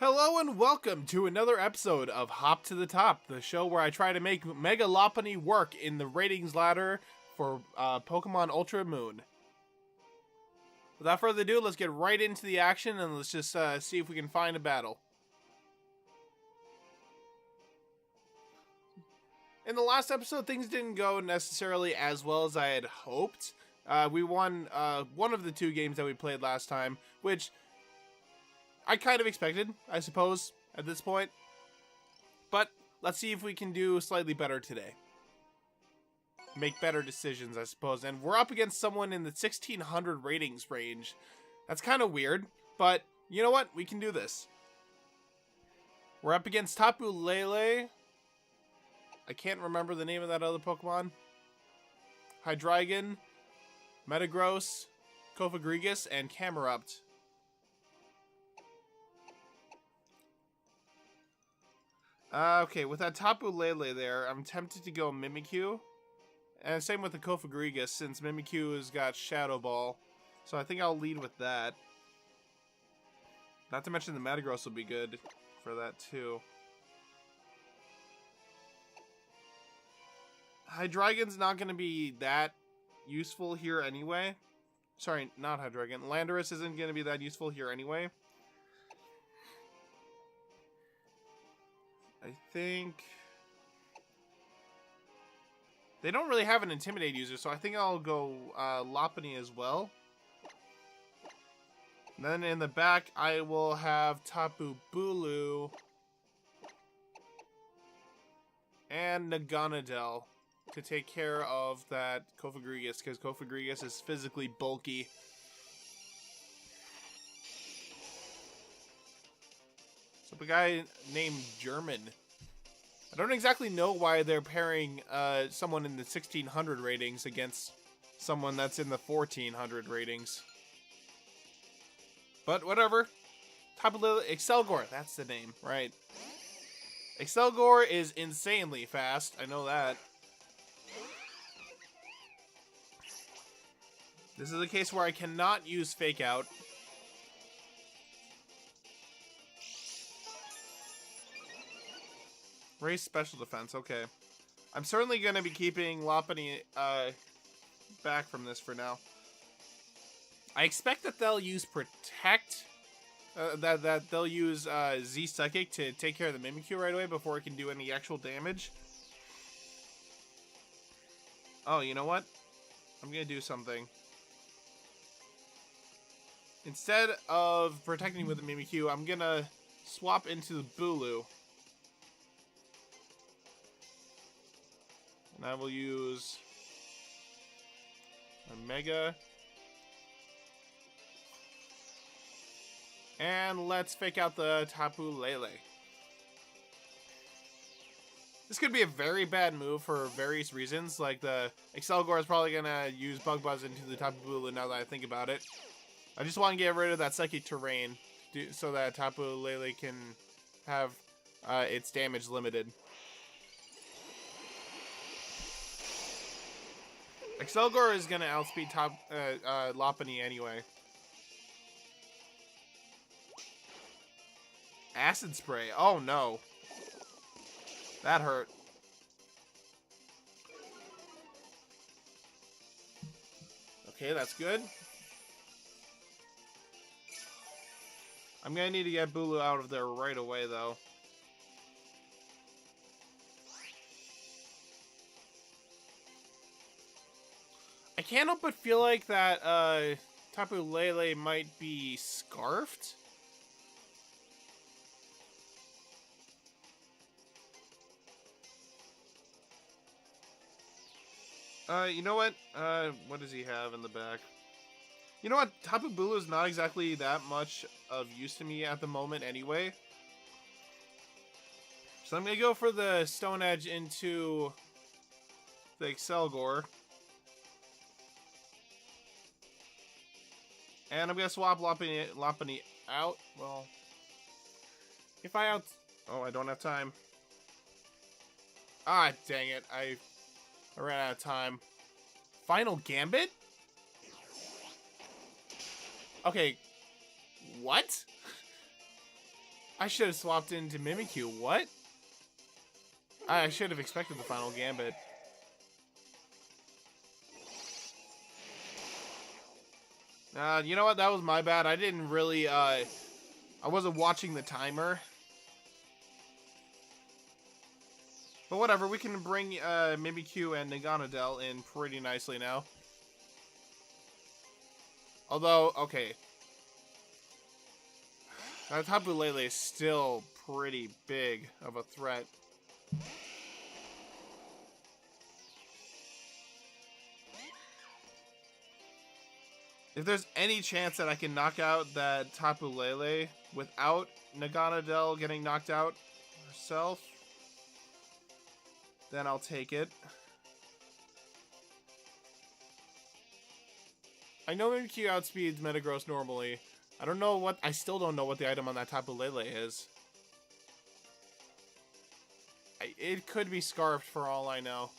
Hello and welcome to another episode of Hop to the Top, the show where I try to make Mega Lopunny work in the ratings ladder for Pokemon Ultra Moon. Without further ado, let's get right into the action and let's just see if we can find a battle. In the last episode, things didn't go necessarily as well as I had hoped. We won one of the two games that we played last time, which I kind of expected, I suppose, at this point. But let's see if we can do slightly better today. Make better decisions, I suppose. And we're up against someone in the 1600 ratings range. That's kind of weird, but you know what? We can do this. We're up against Tapu Lele. I can't remember the name of that other Pokemon. Hydreigon, Metagross, Cofagrigus, and Camerupt. Okay, with that Tapu Lele there, I'm tempted to go Mimikyu. And same with the Cofagrigus, since Mimikyu has got Shadow Ball. So I think I'll lead with that. Not to mention the Metagross will be good for that too. Hydreigon's not going to be that useful here anyway. Sorry, not Hydreigon. Landorus isn't going to be that useful here anyway. I think they don't really have an Intimidate user, so I think I'll go Lopunny as well. And then in the back, I will have Tapu Bulu and Naganadel to take care of that Cofagrigus, because Cofagrigus is physically bulky. A guy named German. I don't exactly know why they're pairing someone in the 1600 ratings against someone that's in the 1400 ratings. But whatever. Tapu Lele, Excelgor, that's the name, right? Excelgor is insanely fast, I know that. This is a case where I cannot use Fake Out. Raise special defense, okay. I'm certainly going to be keeping Lopunny back from this for now. I expect that they'll use Protect, that they'll use Z-Psychic to take care of the Mimikyu right away before it can do any actual damage. Oh, you know what? I'm going to do something. Instead of protecting with the Mimikyu, I'm going to swap into the Bulu. And I will use a Mega. And let's fake out the Tapu Lele. This could be a very bad move for various reasons. Like the Excelgor is probably going to use Bug Buzz into the Tapu Bulu now that I think about it. I just want to get rid of that Psychic Terrain so that Tapu Lele can have its damage limited. Excelgor is gonna outspeed Lopunny anyway. Acid Spray. Oh no. That hurt. Okay, that's good. I'm gonna need to get Bulu out of there right away though. I can't help but feel like that Tapu Lele might be scarfed. You know what? What does he have in the back? You know what? Tapu Bulu is not exactly that much of use to me at the moment anyway. So I'm going to go for the Stone Edge into the Excelgor. And I'm going to swap Lopunny out. Well, if I out... Oh, I don't have time. Ah, dang it. I ran out of time. Final Gambit? Okay. What? I should have swapped into Mimikyu. What? I should have expected the final Gambit. You know what? That was my bad. I didn't really, I wasn't watching the timer. But whatever, we can bring Mimikyu and Naganadel in pretty nicely now. Although, okay. That Tapu Lele is still pretty big of a threat. If there's any chance that I can knock out that Tapu Lele without Naganadel getting knocked out herself, then I'll take it. I know Mimikyu outspeeds Metagross normally. I don't know what, I still don't know what the item on that Tapu Lele is. It could be Scarfed for all I know.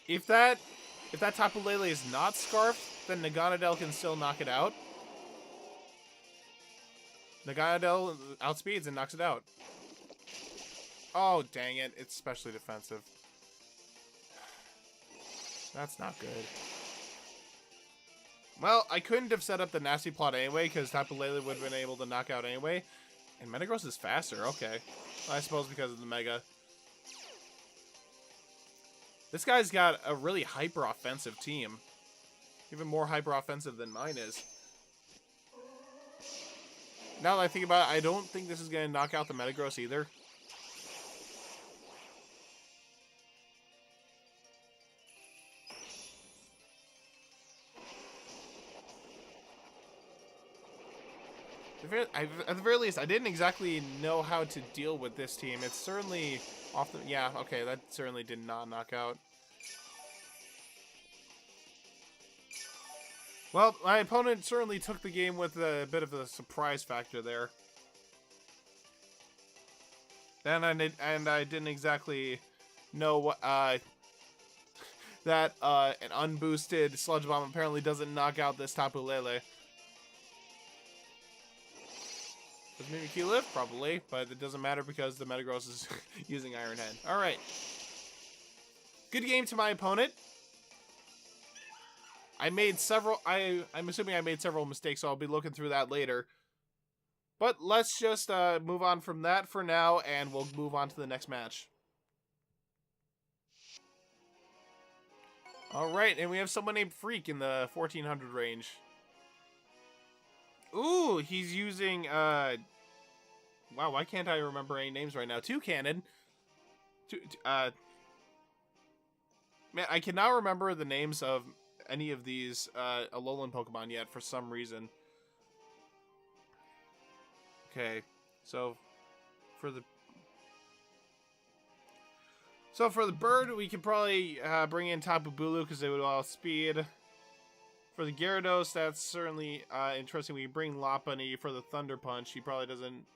If that Tapu Lele is not Scarfed, then Naganadel can still knock it out. Naganadel outspeeds and knocks it out. Oh, dang it. It's specially defensive. That's not good. Well, I couldn't have set up the nasty plot anyway, because Tapu Lele would have been able to knock out anyway. And Metagross is faster. Okay. I suppose because of the Mega. This guy's got a really hyper-offensive team. Even more hyper-offensive than mine is. Now that I think about it, I don't think this is going to knock out the Metagross either. At the very least, I didn't exactly know how to deal with this team. It's certainly off the... Yeah, okay, that certainly did not knock out. Well, my opponent certainly took the game with a bit of a surprise factor there. And I didn't exactly know what... that an unboosted Sludge Bomb apparently doesn't knock out this Tapu Lele. Does Mimikyu live? Probably, but it doesn't matter because the Metagross is using Iron Head. Alright. Good game to my opponent. I made several... I'm assuming I made several mistakes, so I'll be looking through that later. But let's just move on from that for now, and we'll move on to the next match. Alright, and we have someone named Freak in the 1400 range. Ooh, he's using, wow, why can't I remember any names right now? Toucannon. Man, I cannot remember the names of any of these, Alolan Pokemon yet for some reason. Okay, so, for the bird, we could probably, bring in Tapu Bulu because they would outspeed. For the Gyarados, that's certainly interesting. We bring Lopunny for the Thunder Punch. He probably doesn't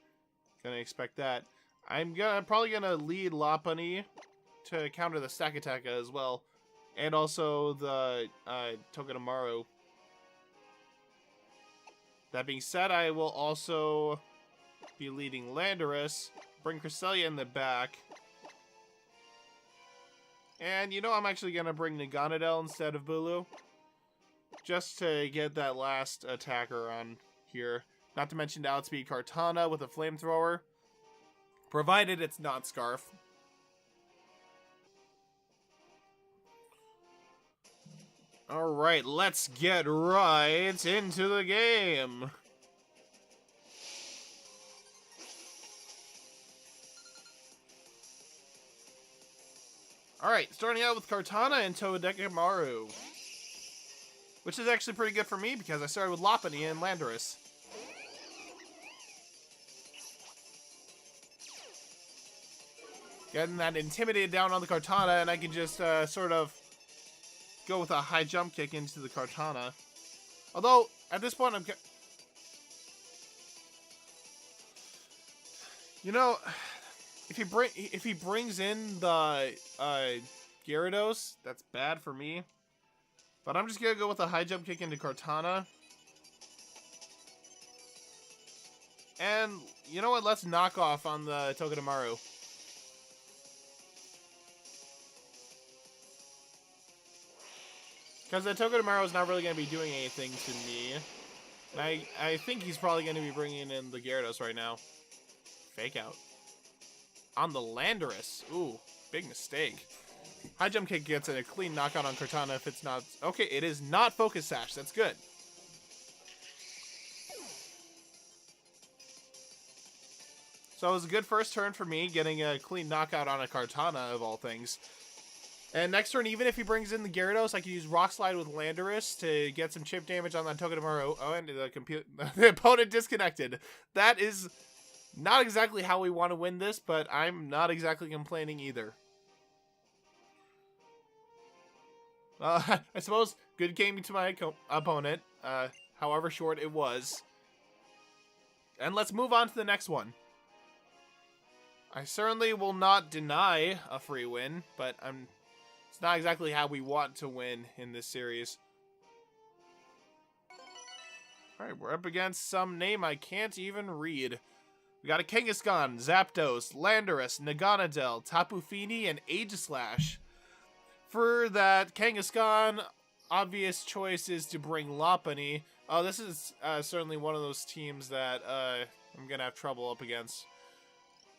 gonna expect that. I'm probably gonna lead Lopunny to counter the Stakataka as well, and also the Togedemaru. That being said, I will also be leading Landorus, bring Cresselia in the back, and you know I'm actually gonna bring Naganadel instead of Bulu. Just to get that last attacker on here. Not to mention to outspeed Kartana with a flamethrower. Provided it's not Scarf. Alright, let's get right into the game. Alright, starting out with Kartana and Togedemaru. Which is actually pretty good for me because I started with Lopunny and Landorus. Getting that intimidated down on the Kartana, and I can just sort of go with a high jump kick into the Kartana. Although, at this point, you know, if he brings in the Gyarados, that's bad for me. But I'm just gonna go with a high jump kick into Kartana. And you know what? Let's knock off on the Togedemaru. Because the Togedemaru is not really going to be doing anything to me. And I think he's probably going to be bringing in the Gyarados right now. Fake out. On the Landorus. Ooh, big mistake. High jump kick gets a clean knockout on Cortana if it's not... Okay, it is not Focus Sash. That's good. So it was a good first turn for me, getting a clean knockout on a Cortana of all things. And next turn, even if he brings in the Gyarados, I can use Rock Slide with Landorus to get some chip damage on that Togedemaru. Oh, and the opponent disconnected. That is not exactly how we want to win this, but I'm not exactly complaining either. I suppose good game to my opponent, however short it was. And let's move on to the next one. I certainly will not deny a free win, but it's not exactly how we want to win in this series. Alright, we're up against some name I can't even read. We got a Kangaskhan, Zapdos, Landorus, Naganadel, Tapu Fini, and Aegislash. For that Kangaskhan, obvious choice is to bring Lopunny. Oh, this is certainly one of those teams that I'm going to have trouble up against.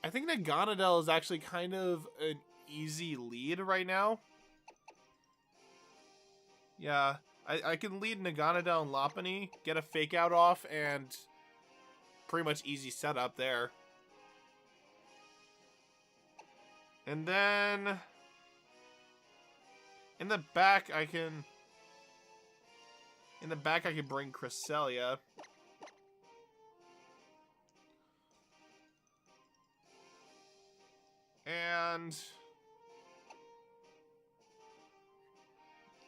I think Naganadel is actually kind of an easy lead right now. Yeah, I can lead Naganadel and Lopunny, get a fake out off, and pretty much easy setup there. And then in the back I can bring Cresselia. And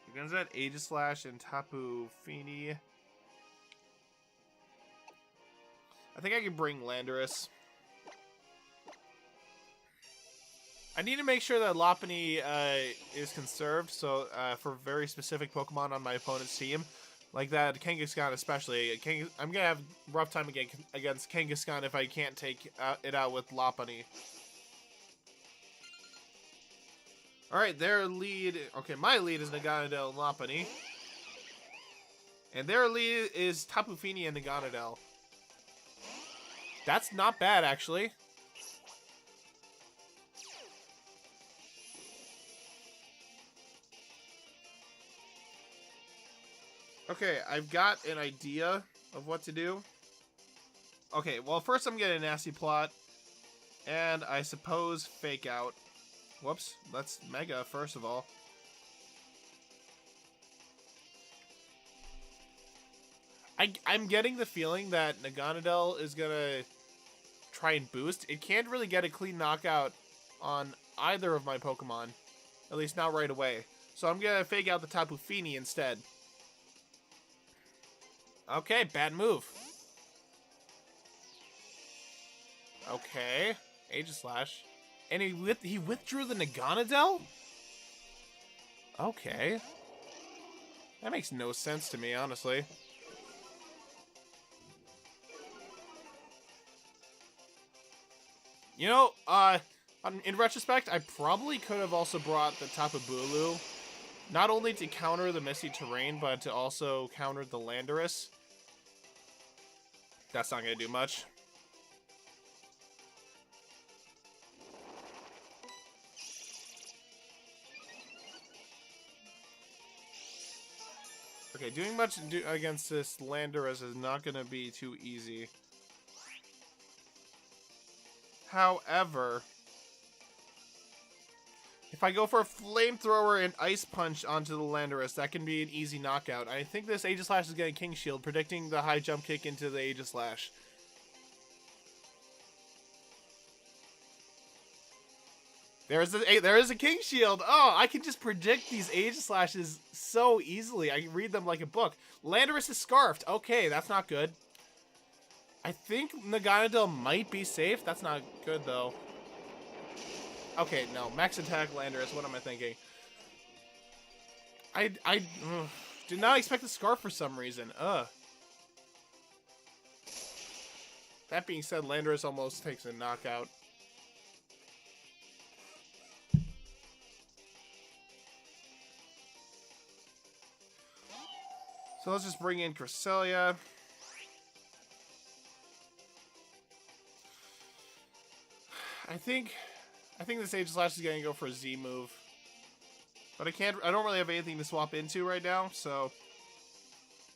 against that Aegislash and Tapu Fini, I think I can bring Landorus. I need to make sure that Lopunny is conserved, so for very specific Pokemon on my opponent's team, like that Kangaskhan especially. I'm gonna have a rough time against Kangaskhan if I can't take it out with Lopunny. Alright, their lead... Okay, my lead is Naganadel and Lopunny. And their lead is Tapu Fini and Naganadel. That's not bad, actually. Okay, I've got an idea of what to do. Okay, well, first I'm getting a nasty plot. And I suppose fake out. Whoops, let's Mega first of all. I'm getting the feeling that Naganadel is gonna try and boost. It can't really get a clean knockout on either of my Pokemon. At least not right away. So I'm gonna fake out the Tapu Fini instead. Okay, bad move. Okay, Aegislash. And he withdrew the Naganadel? Okay. That makes no sense to me, honestly. You know, in retrospect, I probably could have also brought the Tapu Bulu. Not only to counter the Misty Terrain, but to also counter the Landorus. That's not going to do much. Okay, doing much against this Landorus is not going to be too easy. However, if I go for a Flamethrower and Ice Punch onto the Landorus, that can be an easy knockout. I think this Aegislash is getting King Shield, predicting the high jump kick into the Aegislash. There is a King Shield. Oh, I can just predict these Aegislashes so easily. I can read them like a book. Landorus is Scarfed. Okay, that's not good. I think Naganadel might be safe. That's not good, though. Okay, no. Max Attack Landorus. What am I thinking? I did not expect the Scarf for some reason. That being said, Landorus almost takes a knockout. So let's just bring in Cresselia. I think this Aegislash is gonna go for a Z move. But I don't really have anything to swap into right now, so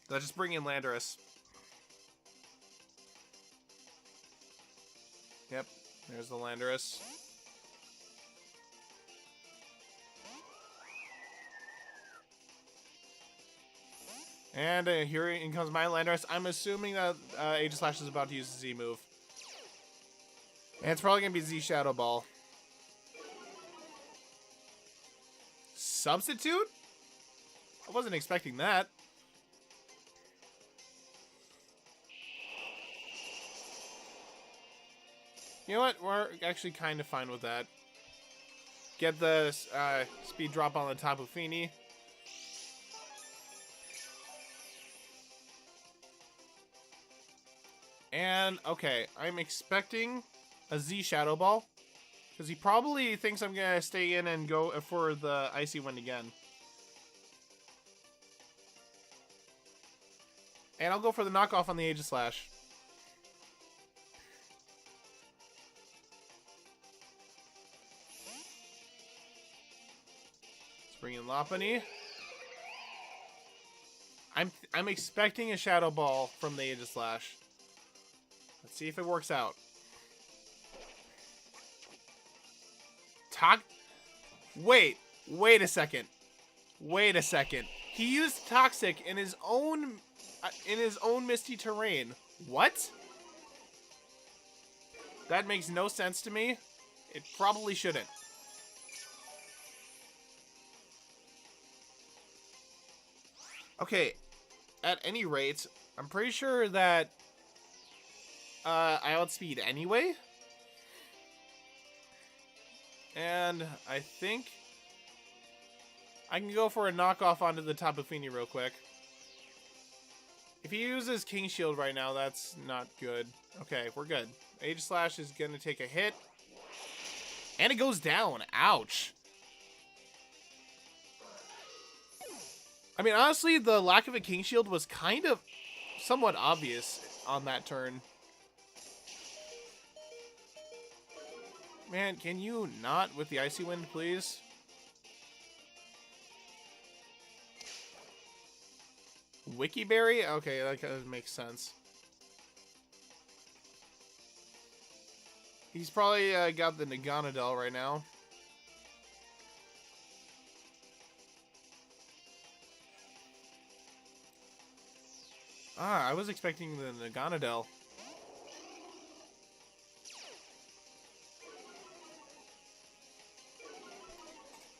let's just bring in Landorus. Yep, there's the Landorus. And here in comes my Landorus. I'm assuming that Aegislash is about to use the Z move. And it's probably going to be Z Shadow Ball. Substitute? I wasn't expecting that. You know what? We're actually kind of fine with that. Get the speed drop on the Tapu Fini. And, okay, I'm expecting a Z Shadow Ball. Because he probably thinks I'm going to stay in and go for the Icy Wind again. And I'll go for the knockoff on the Aegislash. Let's bring in Lopunny. I'm expecting a Shadow Ball from the Aegislash. Let's see if it works out. Wait a second. Wait a second. He used Toxic in his own Misty Terrain. What? That makes no sense to me. It probably shouldn't. Okay, at any rate, I'm pretty sure that I outspeed anyway. And I think I can go for a knockoff onto the Tapu Fini real quick. If he uses King Shield right now, that's not good. Okay, we're good. Aegislash is going to take a hit. And it goes down. Ouch. I mean, honestly, the lack of a King Shield was kind of somewhat obvious on that turn. Man, can you not with the Icy Wind, please? Wikiberry? Okay, that kind of makes sense. He's probably got the Naganadel right now. I was expecting the Naganadel.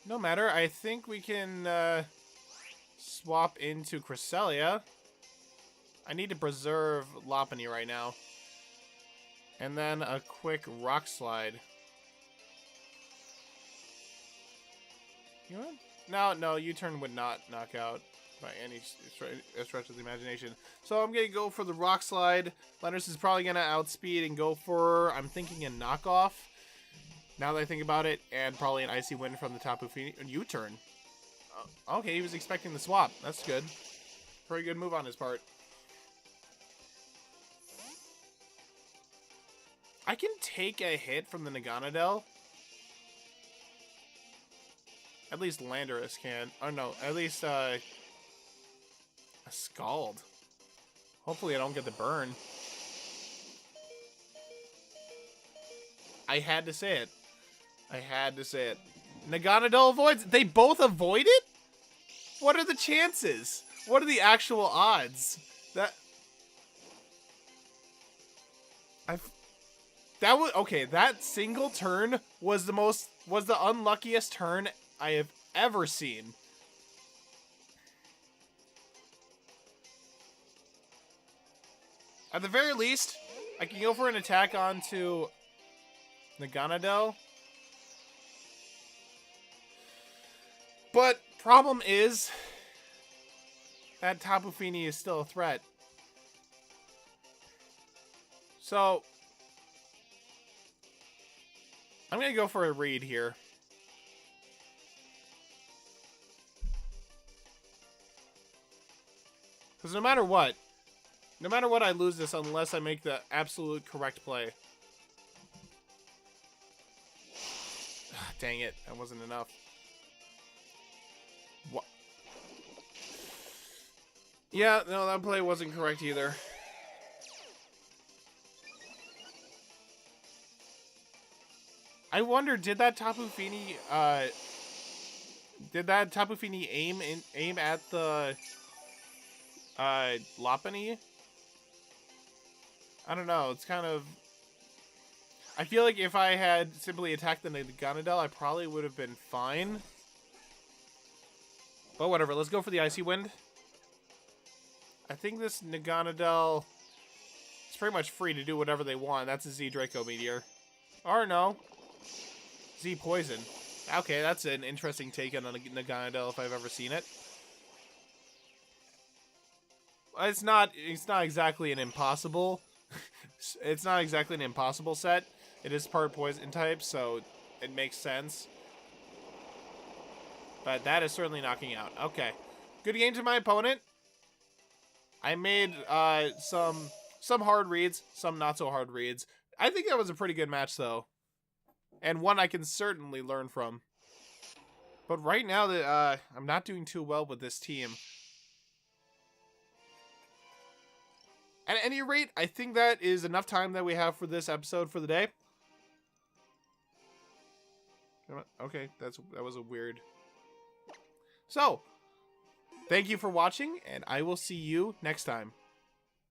No matter, I think we can swap into Cresselia. I need to preserve Lopunny right now. And then a quick Rock Slide. You know what? No, U-turn would not knock out by any stretch of the imagination. So I'm going to go for the Rock Slide. Landorus is probably going to outspeed and go for, I'm thinking, a knockoff. Now that I think about it, and probably an Icy Wind from the Tapu Fini. U-turn. Okay, he was expecting the swap. That's good. Pretty good move on his part. I can take a hit from the Naganadel. At least Landorus can. Oh no, at least a Scald. Hopefully I don't get the burn. I had to say it. I had to say it. Naganadel avoids. They both avoid it? What are the chances? What are the actual odds? That was okay. That single turn was the unluckiest turn I have ever seen. At the very least, I can go for an attack onto Naganadel. But problem is that Tapu Fini is still a threat. So, I'm going to go for a read here. Because no matter what, I lose this unless I make the absolute correct play. Dang it, that wasn't enough. What? Yeah, no, that play wasn't correct either. I wonder, did that Tapu Fini aim at the Lopunny? I don't know, it's kind of... I feel like if I had simply attacked the Naganadel, I probably would have been fine. But whatever, let's go for the Icy Wind. I think this Naganadel is pretty much free to do whatever they want. That's a Z Draco Meteor. Or no. Z Poison. Okay, that's an interesting take on a Naganadel if I've ever seen it. It's not exactly an impossible. It's not exactly an impossible set. It is part poison type, so it makes sense. But that is certainly knocking out. Okay. Good game to my opponent. I made some hard reads, some not so hard reads. I think that was a pretty good match, though. And one I can certainly learn from. But right now, I'm not doing too well with this team. At any rate, I think that is enough time that we have for this episode for the day. Okay, that was a weird... So, thank you for watching, and I will see you next time.